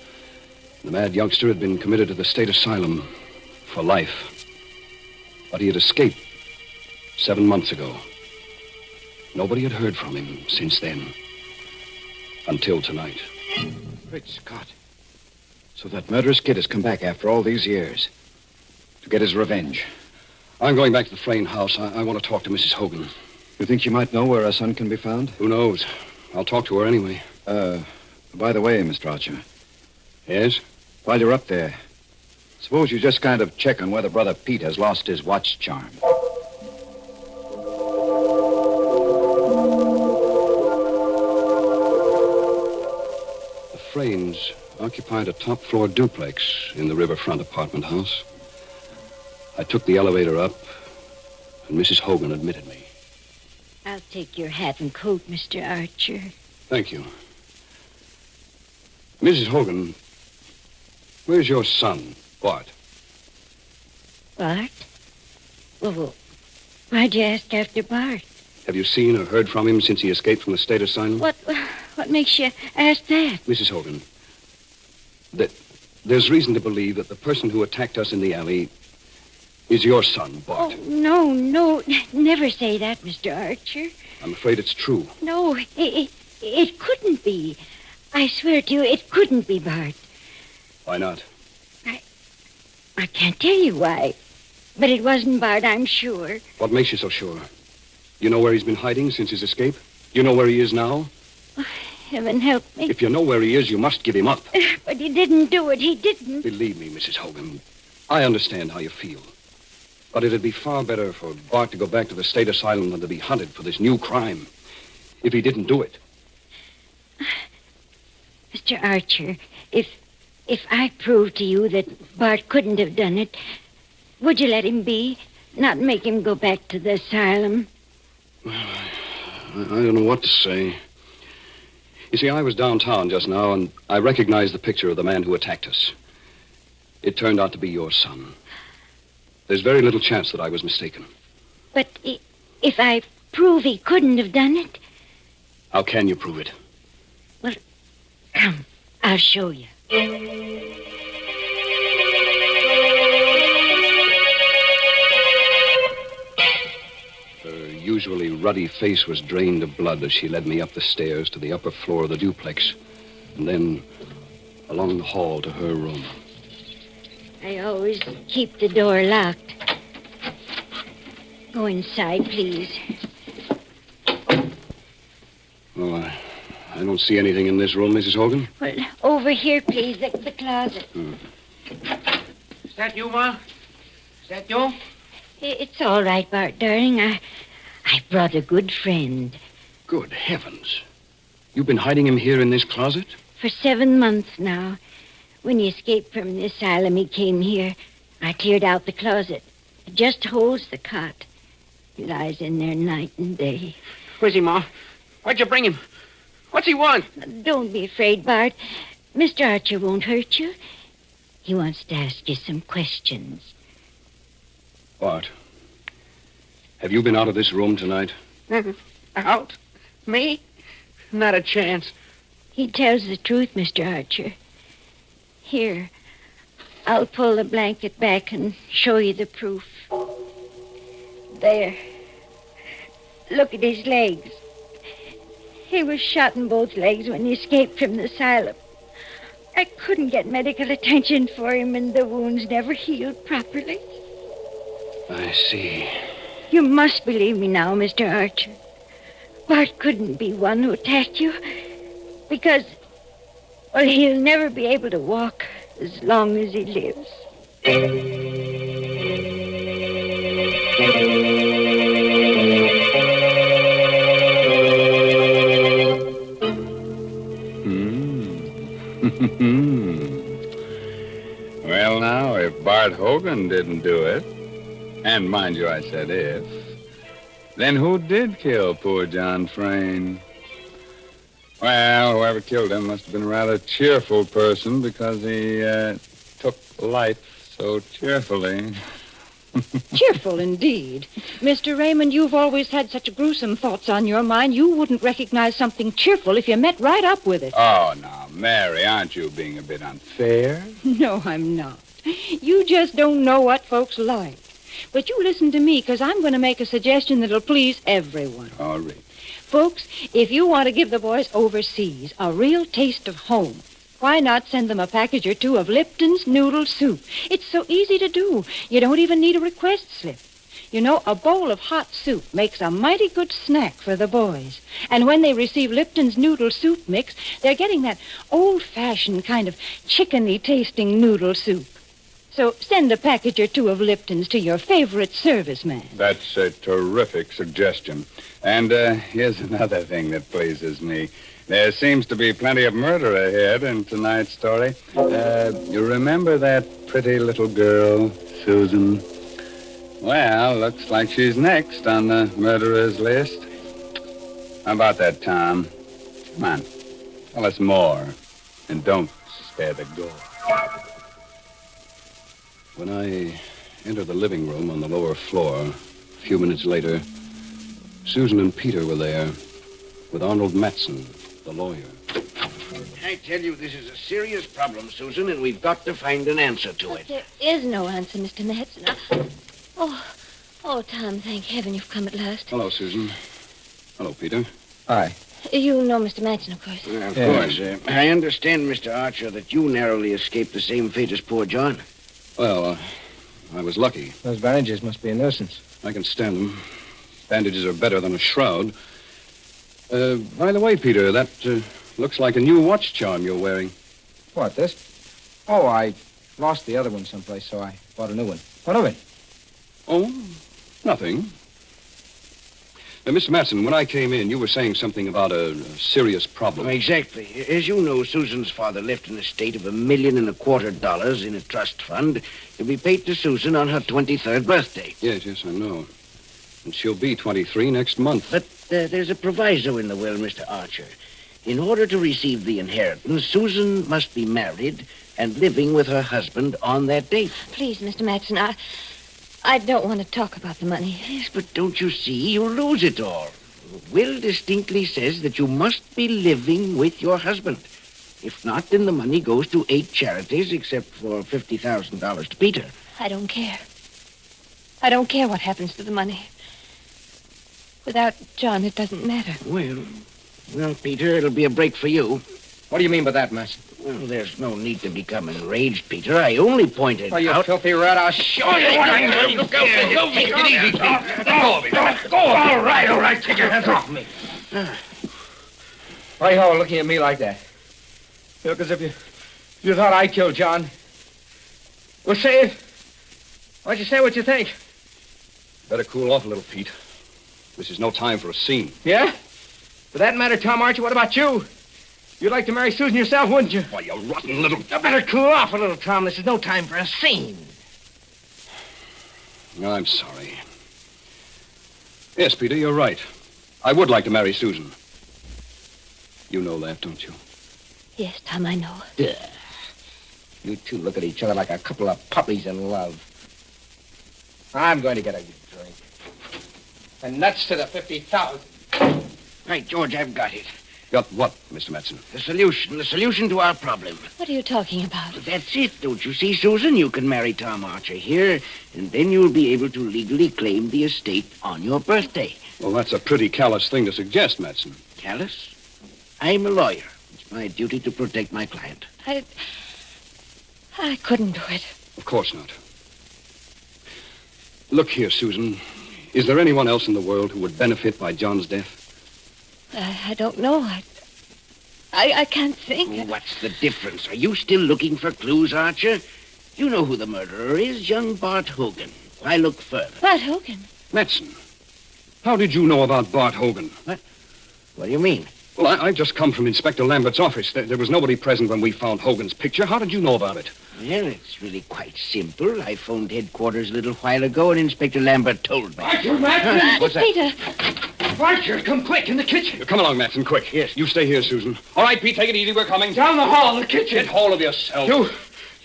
S11: The mad youngster had been committed to the state asylum for life. But he had escaped 7 months ago. Nobody had heard from him since then. Until tonight.
S13: Great Scott. So that murderous kid has come back after all these years to get his revenge.
S11: I'm going back to the Frayne house. I want to talk to Mrs. Hogan.
S13: You think you might know where our son can be found?
S11: Who knows? I'll talk to her anyway.
S13: By the way, Mr. Archer.
S11: Yes?
S13: While you're up there, suppose you just kind of check on whether Brother Pete has lost his watch charm.
S11: The Fraynes occupied a top-floor duplex in the riverfront apartment house. I took the elevator up, and Mrs. Hogan admitted me.
S14: I'll take your hat and coat, Mr. Archer.
S11: Thank you. Mrs. Hogan, where's your son, Bart?
S14: Bart? Well, why'd you ask after Bart?
S11: Have you seen or heard from him since he escaped from the state asylum?
S14: What makes you ask that?
S11: Mrs. Hogan, there's reason to believe that the person who attacked us in the alley is your son, Bart.
S14: Oh, no. Never say that, Mr. Archer.
S11: I'm afraid it's true.
S14: No, it couldn't be. I swear to you, it couldn't be Bart.
S11: Why not?
S14: I can't tell you why. But it wasn't Bart, I'm sure.
S11: What makes you so sure? You know where he's been hiding since his escape? You know where he is now?
S14: Oh, heaven help me.
S11: If you know where he is, you must give him up.
S14: But he didn't do it. He didn't.
S11: Believe me, Mrs. Hogan, I understand how you feel. But it'd be far better for Bart to go back to the state asylum than to be hunted for this new crime. If he didn't do it.
S14: Mr. Archer, if I prove to you that Bart couldn't have done it, would you let him be? Not make him go back to the asylum?
S11: Well, I don't know what to say. You see, I was downtown just now, and I recognized the picture of the man who attacked us. It turned out to be your son. There's very little chance that I was mistaken.
S14: But if I prove he couldn't have done it?
S11: How can you prove it?
S14: Well, come, I'll show you.
S11: Her usually ruddy face was drained of blood as she led me up the stairs to the upper floor of the duplex, and then along the hall to her room.
S14: I always keep the door locked. Go inside, please.
S11: Well, I don't see anything in this room, Mrs. Hogan.
S14: Well, over here, please, the closet.
S12: Is that you, Ma? Is that you?
S14: It's all right, Bart, darling. I brought a good friend.
S11: Good heavens. You've been hiding him here in this closet?
S14: For 7 months now. When he escaped from the asylum, he came here. I cleared out the closet. It just holds the cot. He lies in there night and day.
S12: Where's he, Ma? Why'd you bring him? What's he want?
S14: Don't be afraid, Bart. Mr. Archer won't hurt you. He wants to ask you some questions.
S11: Bart, have you been out of this room tonight?
S12: Out? Me? Not a chance.
S14: He tells the truth, Mr. Archer. Here, I'll pull the blanket back and show you the proof. There. Look at his legs. He was shot in both legs when he escaped from the asylum. I couldn't get medical attention for him, and the wounds never healed properly.
S11: I see.
S14: You must believe me now, Mr. Archer. Bart couldn't be one who attacked you, because, well, he'll never be able to walk as long as he lives.
S1: Well, now, if Bart Hogan didn't do it, and mind you, I said if, then who did kill poor John Frayne? Well, whoever killed him must have been a rather cheerful person because he took life so cheerfully.
S10: Cheerful indeed. Mr. Raymond, you've always had such gruesome thoughts on your mind, you wouldn't recognize something cheerful if you met right up with it.
S1: Oh, now, Mary, aren't you being a bit unfair?
S10: No, I'm not. You just don't know what folks like. But you listen to me, because I'm going to make a suggestion that'll please everyone.
S1: All right.
S10: Folks, if you want to give the boys overseas a real taste of home, why not send them a package or two of Lipton's noodle soup? It's so easy to do. You don't even need a request slip. You know, a bowl of hot soup makes a mighty good snack for the boys. And when they receive Lipton's noodle soup mix, they're getting that old-fashioned kind of chickeny-tasting noodle soup. So send a package or two of Lipton's to your favorite serviceman.
S1: That's a terrific suggestion. And here's another thing that pleases me. There seems to be plenty of murder ahead in tonight's story. You remember that pretty little girl, Susan? Well, looks like she's next on the murderer's list. How about that, Tom? Come on, tell us more. And don't stare the door.
S11: When I entered the living room on the lower floor, a few minutes later, Susan and Peter were there with Arnold Matson, the lawyer.
S15: I tell you, this is a serious problem, Susan, and we've got to find an answer to it.
S14: There is no answer, Mr. Matson. Oh, Tom, thank heaven you've come at last.
S11: Hello, Susan. Hello, Peter.
S12: Hi.
S14: You know Mr. Matson, of course.
S15: Of course. I understand, Mr. Archer, that you narrowly escaped the same fate as poor John.
S11: Well, I was lucky.
S12: Those bandages must be a nuisance.
S11: I can stand them. Bandages are better than a shroud. By the way, Peter, that looks like a new watch charm you're wearing.
S12: What, this? Oh, I lost the other one someplace, so I bought a new one. What of it?
S11: Oh, nothing. Mr. Matson, when I came in, you were saying something about a serious problem.
S15: Exactly. As you know, Susan's father left an estate of $1.25 million in a trust fund to be paid to Susan on her 23rd birthday.
S11: Yes, I know. And she'll be 23 next month.
S15: But there's a proviso in the will, Mr. Archer. In order to receive the inheritance, Susan must be married and living with her husband on that date.
S14: Please, Mr. Matson, I don't want to talk about the money.
S15: Yes, but don't you see? You'll lose it all. The will distinctly says that you must be living with your husband. If not, then the money goes to 8 charities, except for $50,000 to Peter.
S14: I don't care. I don't care what happens to the money. Without John, it doesn't matter.
S15: Well, Peter, it'll be a break for you.
S12: What do you mean by that, Matson?
S15: Well, there's no need to become enraged, Peter. I only pointed out...
S12: Oh, you filthy rat, I'll show you what I'm going to do.
S15: Take it easy, Peter. Go.
S12: All right. Take your hands off me. Why are you all looking at me like that? You look as if you thought I killed John. Well, say it. Why don't you say what you think?
S11: Better cool off a little, Pete. This is no time for a scene.
S12: Yeah? For that matter, Tom Archer, what about you? You'd like to marry Susan yourself, wouldn't you?
S11: Why, you rotten little...
S12: You better cool off a little, Tom. This is no time for a scene.
S11: I'm sorry. Yes, Peter, you're right. I would like to marry Susan. You know that, don't you?
S14: Yes, Tom, I know.
S12: Duh. You two look at each other like a couple of puppies in love. I'm going to get a drink. And nuts to the 50,000.
S15: Right, George, I've got it.
S11: Got what, Mr. Matson?
S15: The solution to our problem.
S14: What are you talking about?
S15: That's it, don't you see, Susan? You can marry Tom Archer here, and then you'll be able to legally claim the estate on your birthday.
S11: Well, that's a pretty callous thing to suggest, Matson.
S15: Callous? I'm a lawyer. It's my duty to protect my client.
S14: I couldn't do it.
S11: Of course not. Look here, Susan. Is there anyone else in the world who would benefit by John's death?
S14: I don't know. I can't think.
S15: What's the difference? Are you still looking for clues, Archer? You know who the murderer is, young Bart Hogan. Why look further?
S14: Bart Hogan?
S11: Matson, how did you know about Bart Hogan?
S15: What do you mean?
S11: Well, I just come from Inspector Lambert's office. There was nobody present when we found Hogan's picture. How did you know about it?
S15: Well, it's really quite simple. I phoned headquarters a little while ago, and Inspector Lambert told me.
S12: Archer, Matson!
S15: What's that?
S14: Peter!
S12: Archer, come quick, in the kitchen.
S11: Come along, Matson, quick.
S15: Yes.
S11: You stay here, Susan. All right, Pete, take it easy. We're coming.
S12: Down the hall, the kitchen.
S11: Get hold of yourself.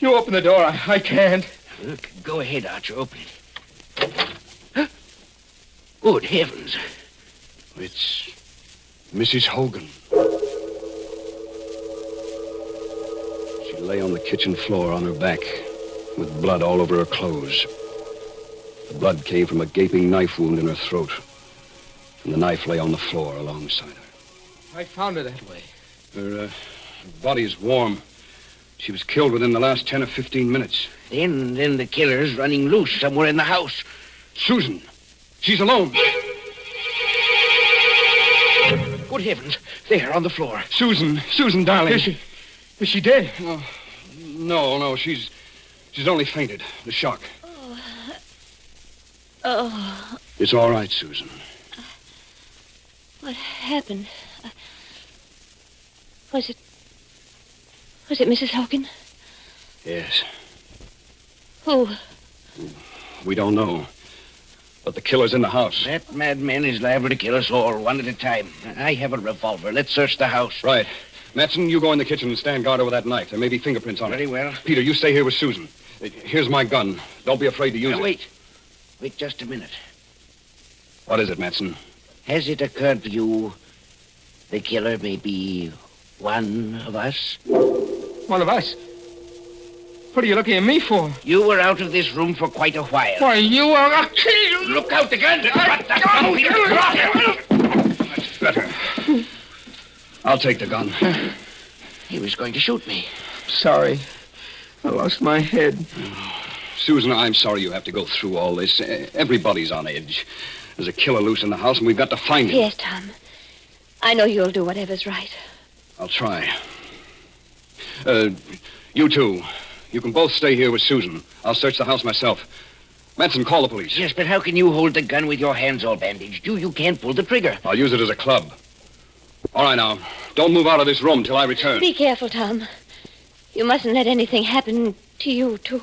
S12: You open the door. I can't.
S15: Look, go ahead, Archer. Open it. Good heavens.
S11: It's Mrs. Hogan. She lay on the kitchen floor on her back with blood all over her clothes. The blood came from a gaping knife wound in her throat. And the knife lay on the floor alongside her.
S12: I found her that way.
S11: Her body's warm. She was killed within the last 10 or 15 minutes.
S15: Then the killer's running loose somewhere in the house.
S11: Susan! She's alone!
S15: Good heavens. There, on the floor.
S11: Susan, darling.
S12: Is she dead?
S11: No. She's only fainted. The shock.
S14: Oh.
S11: It's all right, Susan.
S14: What happened? Was it Mrs. Hogan?
S11: Yes.
S14: Who?
S11: We don't know. But the killer's in the house.
S15: That madman is liable to kill us all, one at a time. I have a revolver. Let's search the house.
S11: Right. Matson, you go in the kitchen and stand guard over that knife. There may be fingerprints on it.
S15: Very well.
S11: Peter, you stay here with Susan. Here's my gun. Don't be afraid to use it.
S15: Wait. Wait just a minute.
S11: What is it, Matson?
S15: Has it occurred to you the killer may be one of us?
S12: One of us? What are you looking at me for?
S15: You were out of this room for quite a while.
S12: Why, you are... I'll kill you!
S15: Look out, the gun! Drop that gun, Peter! Drop it!
S11: That's better. I'll take the gun.
S15: He was going to shoot me.
S12: Sorry. I lost my head.
S11: Susan, I'm sorry you have to go through all this. Everybody's on edge. There's a killer loose in the house, and we've got to find him.
S14: Yes, Tom. I know you'll do whatever's right.
S11: I'll try. You two. You can both stay here with Susan. I'll search the house myself. Matson, call the police.
S15: Yes, but how can you hold the gun with your hands all bandaged? You can't pull the trigger.
S11: I'll use it as a club. All right, now. Don't move out of this room till I return.
S14: Be careful, Tom. You mustn't let anything happen to you, too.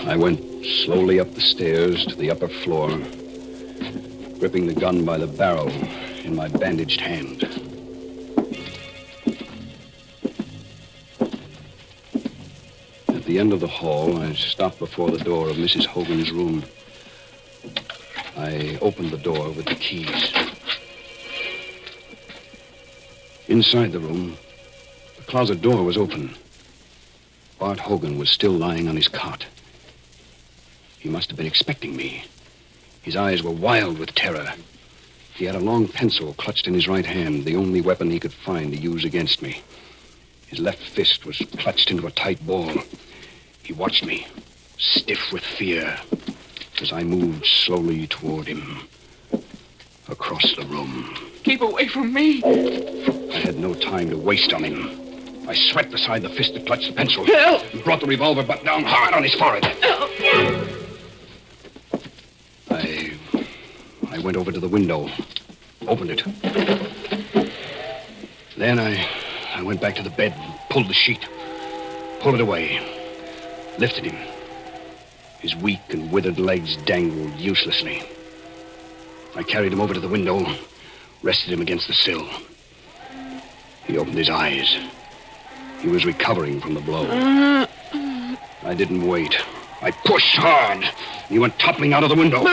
S11: I went slowly up the stairs to the upper floor, gripping the gun by the barrel in my bandaged hand. At the end of the hall, I stopped before the door of Mrs. Hogan's room. I opened the door with the keys. Inside the room, the closet door was open. Bart Hogan was still lying on his cot. He must have been expecting me. His eyes were wild with terror. He had a long pencil clutched in his right hand, the only weapon he could find to use against me. His left fist was clutched into a tight ball. He watched me, stiff with fear, as I moved slowly toward him, across the room.
S12: Keep away from me.
S11: I had no time to waste on him. I swept aside the fist that clutched the pencil.
S12: Help!
S11: And brought the revolver butt down hard on his forehead. I went over to the window, opened it. Then I went back to the bed and pulled the sheet, pulled it away, lifted him. His weak and withered legs dangled uselessly. I carried him over to the window, rested him against the sill. He opened his eyes. He was recovering from the blow. I didn't wait. I pushed hard. He went toppling out of the window.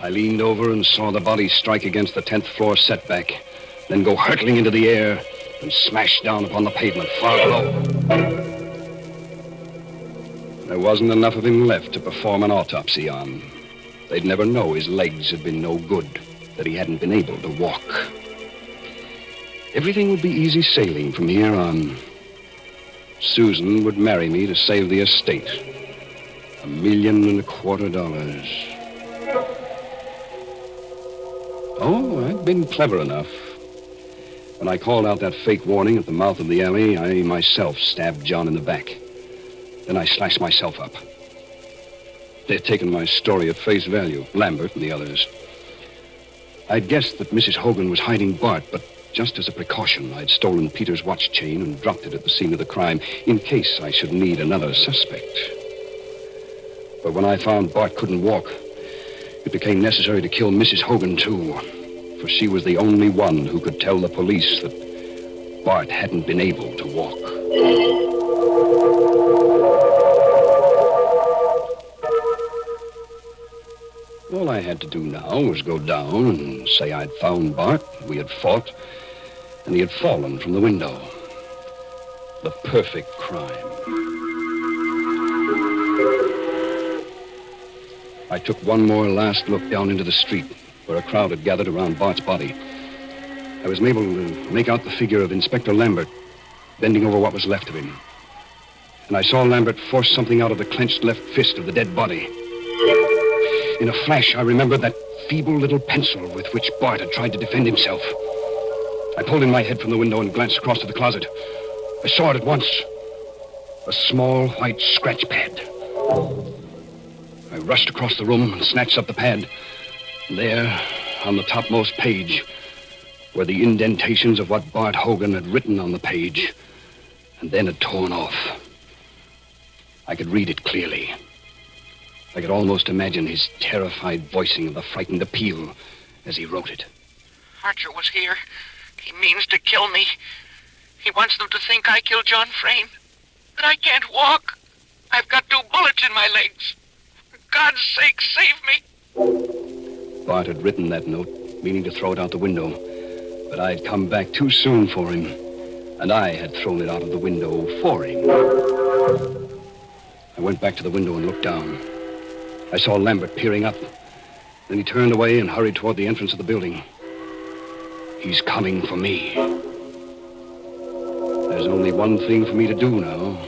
S11: I leaned over and saw the body strike against the 10th floor setback, then go hurtling into the air and smash down upon the pavement far below. There wasn't enough of him left to perform an autopsy on. They'd never know his legs had been no good, that he hadn't been able to walk. Everything would be easy sailing from here on. Susan would marry me to save the estate. $1.25 million. Oh, I'd been clever enough. When I called out that fake warning at the mouth of the alley, I myself stabbed John in the back. Then I slashed myself up. They'd taken my story at face value, Lambert and the others. I'd guessed that Mrs. Hogan was hiding Bart, but just as a precaution, I'd stolen Peter's watch chain and dropped it at the scene of the crime in case I should need another suspect. But when I found Bart couldn't walk, it became necessary to kill Mrs. Hogan, too, for she was the only one who could tell the police that Bart hadn't been able to walk. All I had had to do now was go down and say I'd found Bart, we had fought, and he had fallen from the window. The perfect crime. I took one more last look down into the street where a crowd had gathered around Bart's body. I was able to make out the figure of Inspector Lambert bending over what was left of him. And I saw Lambert force something out of the clenched left fist of the dead body. In a flash, I remembered that feeble little pencil with which Bart had tried to defend himself. I pulled in my head from the window and glanced across to the closet. I saw it at once. A small white scratch pad. I rushed across the room and snatched up the pad. There, on the topmost page, were the indentations of what Bart Hogan had written on the page and then had torn off. I could read it clearly. I could almost imagine his terrified voicing of the frightened appeal as he wrote it.
S16: Archer was here. He means to kill me. He wants them to think I killed John Frayne. That I can't walk. I've got 2 bullets in my legs. For God's sake, save me.
S11: Bart had written that note, meaning to throw it out the window. But I had come back too soon for him, and I had thrown it out of the window for him. I went back to the window and looked down. I saw Lambert peering up. Then he turned away and hurried toward the entrance of the building. He's coming for me. There's only one thing for me to do now.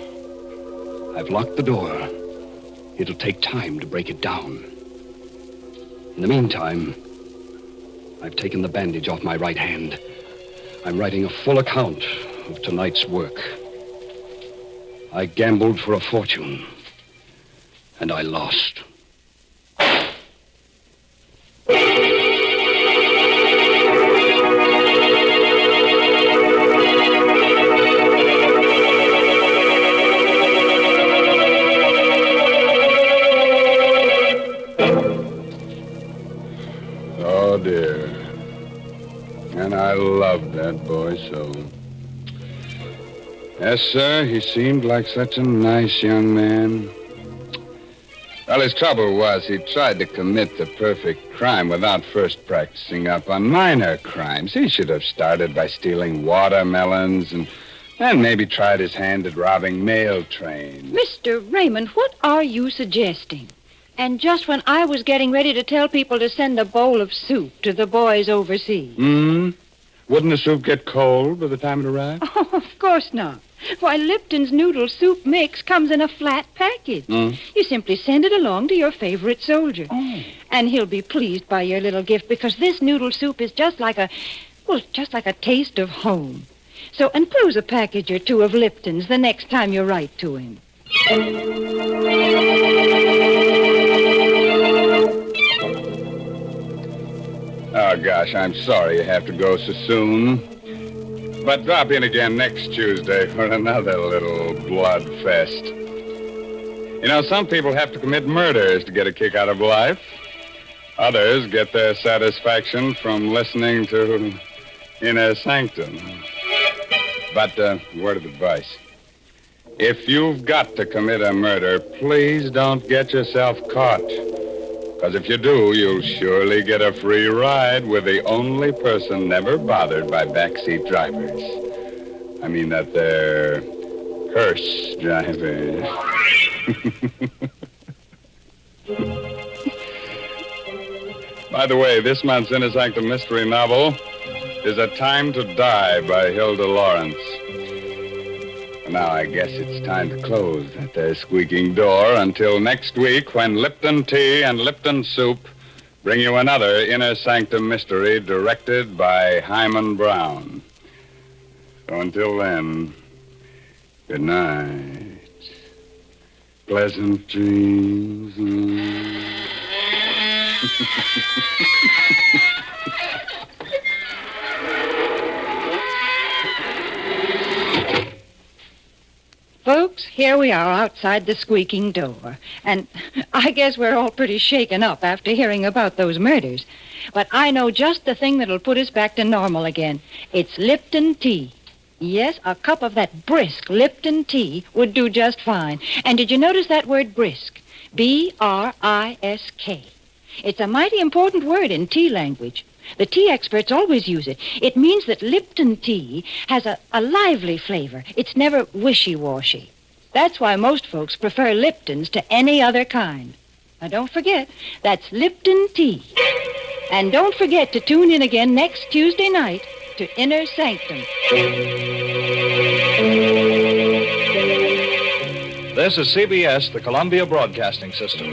S11: I've locked the door. It'll take time to break it down. In the meantime, I've taken the bandage off my right hand. I'm writing a full account of tonight's work. I gambled for a fortune, and I lost.
S1: Oh, dear. And I loved that boy so. Yes, sir, he seemed like such a nice young man. Well, his trouble was he tried to commit the perfect crime without first practicing up on minor crimes. He should have started by stealing watermelons and then maybe tried his hand at robbing mail trains.
S10: Mr. Raymond, what are you suggesting? And just when I was getting ready to tell people to send a bowl of soup to the boys overseas.
S1: Wouldn't the soup get cold by the time it arrived?
S10: Oh, of course not. Why, Lipton's noodle soup mix comes in a flat package. You simply send it along to your favorite soldier. And he'll be pleased by your little gift because this noodle soup is just like a taste of home. So enclose a package or 2 of Lipton's the next time you write to him.
S1: Oh, gosh, I'm sorry you have to go so soon. But drop in again next Tuesday for another little blood fest. You know, some people have to commit murders to get a kick out of life. Others get their satisfaction from listening to Inner Sanctum. But, word of advice. If you've got to commit a murder, please don't get yourself caught. Because if you do, you'll surely get a free ride with the only person never bothered by backseat drivers. I mean that they're hearse drivers. By the way, this month's Inner Sanctum mystery novel is A Time to Die by Hilda Lawrence. Now, I guess it's time to close that there squeaking door until next week when Lipton Tea and Lipton Soup bring you another Inner Sanctum mystery directed by Hyman Brown. So until then, good night. Pleasant dreams.
S10: Folks, here we are outside the squeaking door. And I guess we're all pretty shaken up after hearing about those murders. But I know just the thing that'll put us back to normal again. It's Lipton tea. Yes, a cup of that brisk Lipton tea would do just fine. And did you notice that word brisk? B-R-I-S-K. It's a mighty important word in tea language. The tea experts always use it. It means that Lipton tea has a lively flavor. It's never wishy-washy. That's why most folks prefer Lipton's to any other kind. Now, don't forget, that's Lipton tea. And don't forget to tune in again next Tuesday night to Inner Sanctum.
S17: This is CBS, the Columbia Broadcasting System.